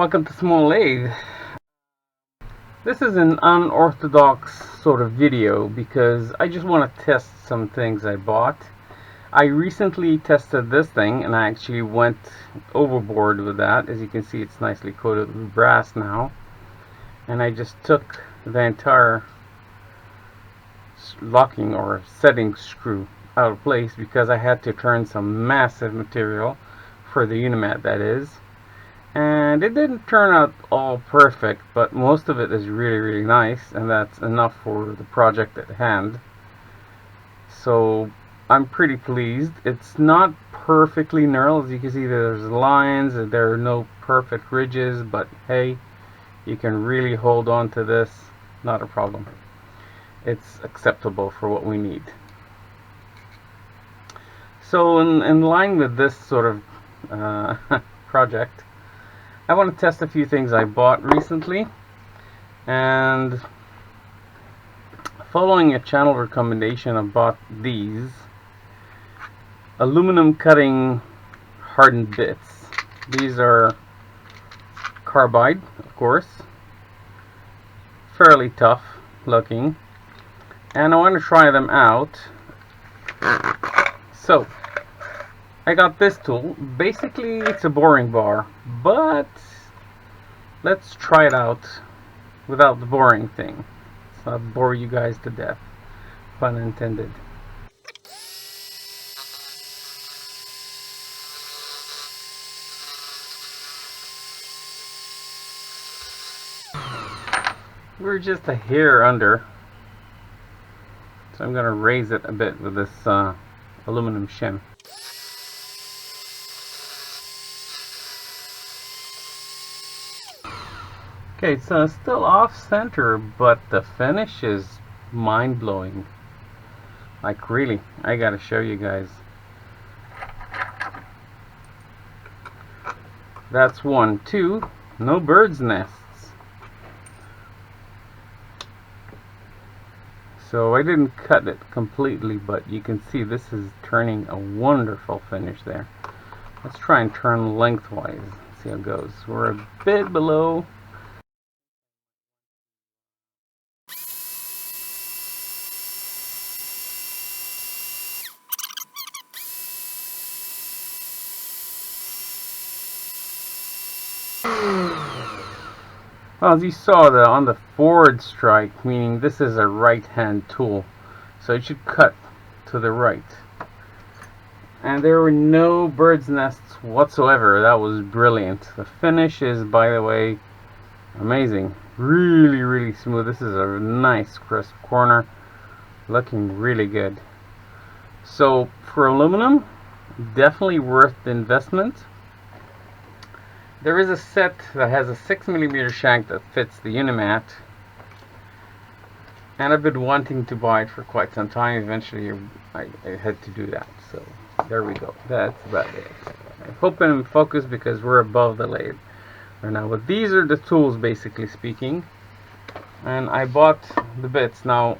Welcome to Small Lathe. This is an unorthodox sort of video because I just want to test some things I bought. I recently tested this thing and I actually went overboard with that. As you can see, it's nicely coated with brass now. And I just took the entire locking or setting screw out of place because I had to turn some massive material for the Unimat, that is. And it didn't turn out all perfect, but most of it is really nice, and that's enough for the project at hand. So I'm pretty pleased. It's not perfectly knurled. As you can see, there's lines and there are no perfect ridges, but hey, you can really hold on to this, not a problem. It's acceptable for what we need. So in line with this sort of project, I want to test a few things I bought recently, and following a channel recommendation, I bought these aluminum cutting hardened bits. These are carbide, of course, fairly tough looking, and I want to try them out. So I got this tool. Basically it's a boring bar, but let's try it out without the boring thing. Let's not bore you guys to death, pun intended. We're just a hair under, so I'm going to raise it a bit with this aluminum shim. Okay, so it's still off center, but the finish is mind-blowing. Like, really, I gotta show you guys. That's one. Two, no bird's nests. So I didn't cut it completely, but you can see this is turning a wonderful finish there. Let's try and turn lengthwise, see how it goes. We're a bit below. Well, as you saw on the forward strike, meaning this is a right-hand tool, so it should cut to the right. And there were no bird's nests whatsoever. That was brilliant. The finish is, by the way, amazing. Really smooth. This is a nice crisp corner, looking really good. So for aluminum, definitely worth the investment. There is a set that has a 6mm shank that fits the Unimat, and I've been wanting to buy it for quite some time. Eventually I had to do that, so there we go. That's about it. I hope I'm in focus because we're above the lathe right now, but these are the tools, basically speaking, and I bought the bits. Now,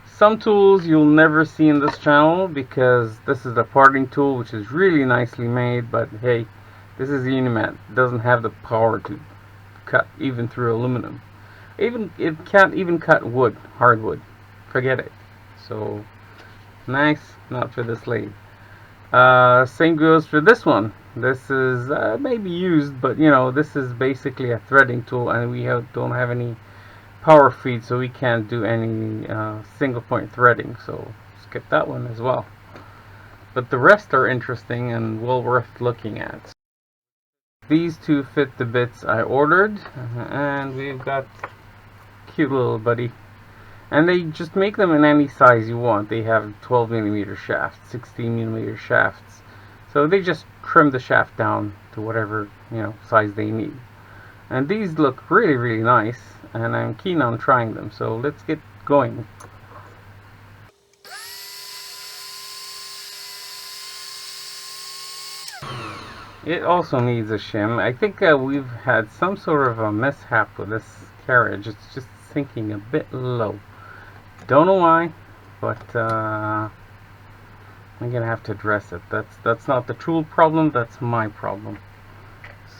some tools you'll never see in this channel because this is the parting tool, which is really nicely made, but hey, this is the Unimat. It doesn't have the power to cut even through aluminum. It can't even cut wood, hardwood. Forget it. So nice, not for this lathe. Same goes for this one. This is maybe used, but you know, this is basically a threading tool, and we don't have any power feed, so we can't do any single point threading. So skip that one as well. But the rest are interesting and well worth looking at. These two fit the bits I ordered, and we've got cute little buddy. And they just make them in any size you want. They have 12mm shafts, 16mm shafts. So they just trim the shaft down to whatever, you know, size they need. And these look really nice, and I'm keen on trying them. So let's get going. It also needs a shim. I think we've had some sort of a mishap with this carriage. It's just sinking a bit low. Don't know why, but I'm gonna have to address it. That's not the tool problem. That's my problem.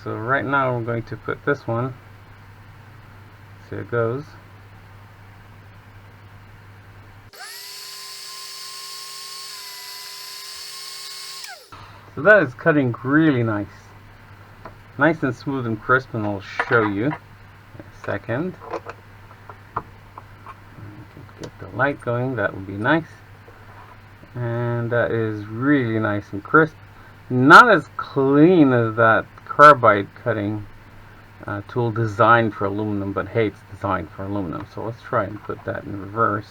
So right now we're going to put this one. See how it goes. So that is cutting really nice. Nice and smooth and crisp, and I'll show you in a second. Get the light going, that would be nice. And that is really nice and crisp. Not as clean as that carbide cutting tool designed for aluminum, but hey, it's designed for aluminum. So let's try and put that in reverse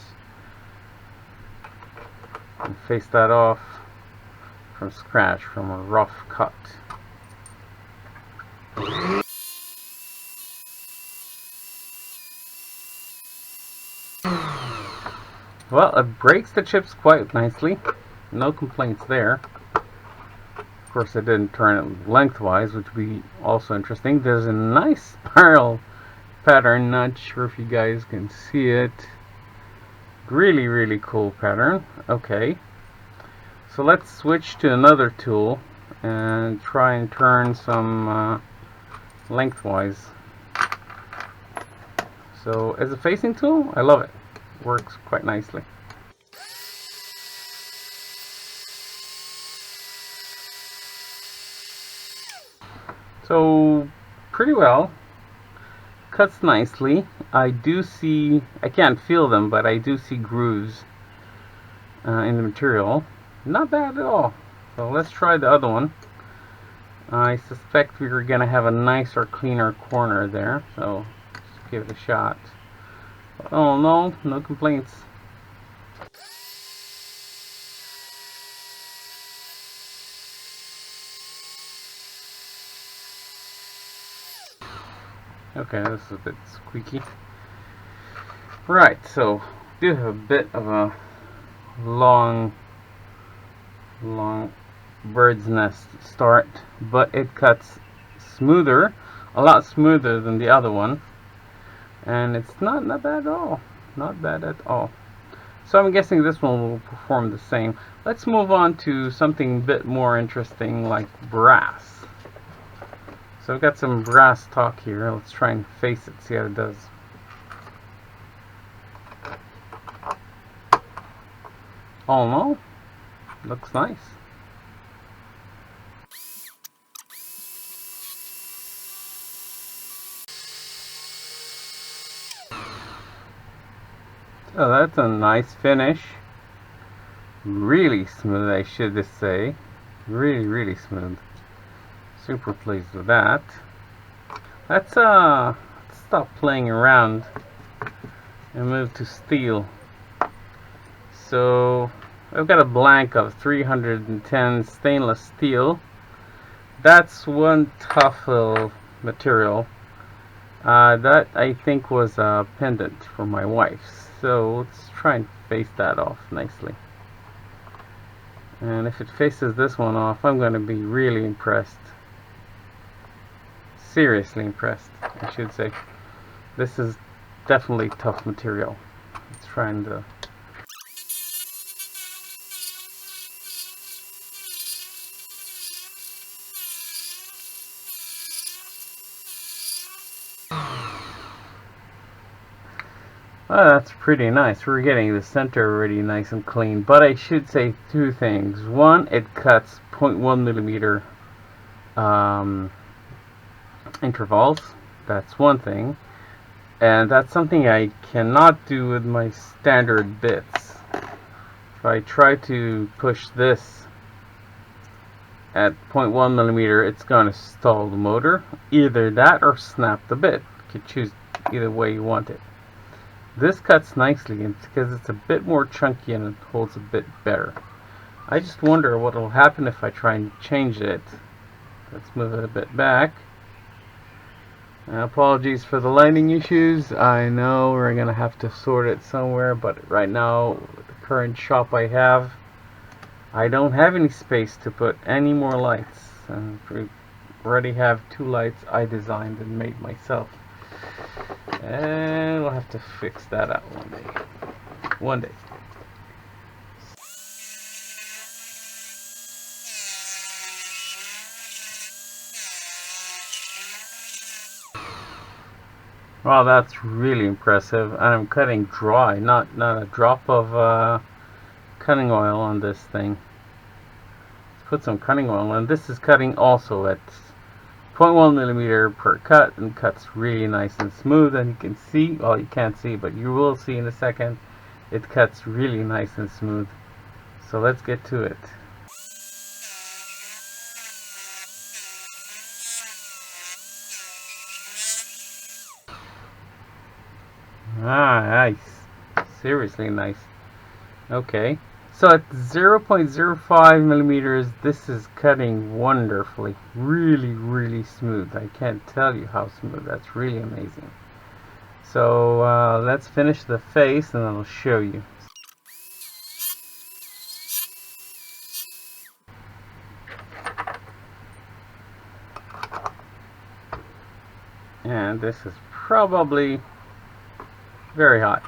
and face that off from scratch, from a rough cut. Well, it breaks the chips quite nicely. No complaints there. Of course, I didn't turn it lengthwise, which would be also interesting. There's a nice spiral pattern. Not sure if you guys can see it. Really, really cool pattern. Okay. So let's switch to another tool and try and turn some lengthwise. So as a facing tool, I love it. Works quite nicely. So pretty well. Cuts nicely. I do see, I can't feel them, but I do see grooves in the material. Not bad at all. So let's try the other one. I suspect we're going to have a nicer, cleaner corner there. So let's give it a shot. Oh no, no complaints. Okay, this is a bit squeaky. Right, so do have a bit of a long bird's nest start, but it cuts smoother, a lot smoother than the other one, and it's not bad at all. Not bad at all. So I'm guessing this one will perform the same. Let's move on to something a bit more interesting, like brass. So I've got some brass talk here. Let's try and face it, see how it does. Oh no, looks nice. Oh, that's a nice finish. Really smooth, I should say. Really, really smooth. Super pleased with that. Let's stop playing around and move to steel. So I've got a blank of 310 stainless steel. That's one tough little material. That I think was a pendant for my wife. So let's try and face that off nicely. And if it faces this one off, I'm going to be really impressed. Seriously impressed, I should say. This is definitely tough material. Let's try and well, that's pretty nice. We're getting the center already nice and clean. But I should say two things. One, it cuts 0.1 millimeter intervals. That's one thing. And that's something I cannot do with my standard bits. If I try to push this at 0.1 millimeter, it's going to stall the motor. Either that or snap the bit. You can choose either way you want it. This cuts nicely because it's a bit more chunky and it holds a bit better. I just wonder what will happen if I try and change it. Let's move it a bit back. Apologies for the lighting issues. I know we're going to have to sort it somewhere, but right now, with the current shop I have, I don't have any space to put any more lights. And we already have 2 lights I designed and made myself. And we'll have to fix that out one day. One day. Wow, that's really impressive. And I'm cutting dry, not a drop of cutting oil on this thing. Let's put some cutting oil, and this is cutting also at 0.1 millimeter per cut, and cuts really nice and smooth. And you can see, well, you can't see, but you will see in a second, it cuts really nice and smooth. So let's get to it. Ah, nice. Seriously nice. Okay. So at 0.05 millimeters, this is cutting wonderfully. Really, really smooth. I can't tell you how smooth. That's really amazing. So let's finish the face and I'll show you. And this is probably very hot.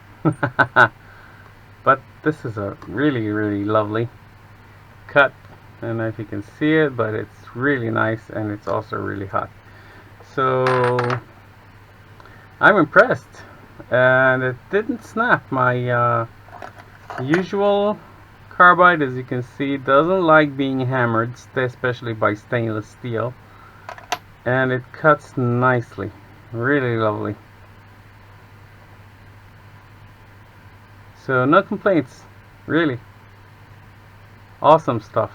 But this is a really, really lovely cut. I don't know if you can see it, but it's really nice, and it's also really hot. So I'm impressed, and it didn't snap. My usual carbide, as you can see, doesn't like being hammered, especially by stainless steel, and it cuts nicely. Really lovely. So no complaints, really. Awesome stuff.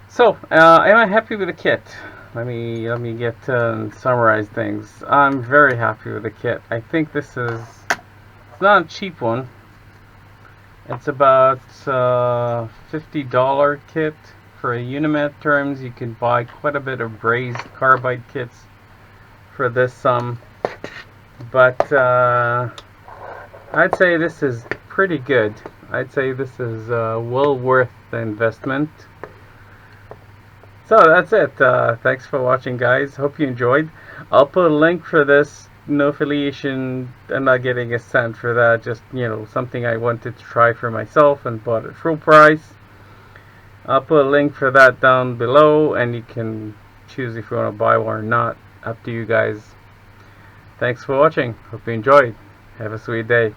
So am I happy with the kit? Let me get summarize things. I'm very happy with the kit. I think this is, it's not a cheap one. It's about $50 kit. For a Unimet terms, you can buy quite a bit of brazed carbide kits for this sum. But I'd say this is pretty good. I'd say this is well worth the investment. So that's it. Thanks for watching, guys. Hope you enjoyed. I'll put a link for this. No affiliation. I'm not getting a cent for that. Just, you know, something I wanted to try for myself and bought at full price. I'll put a link for that down below, and you can choose if you want to buy one or not. Up to you guys. Thanks for watching. Hope you enjoyed. Have a sweet day.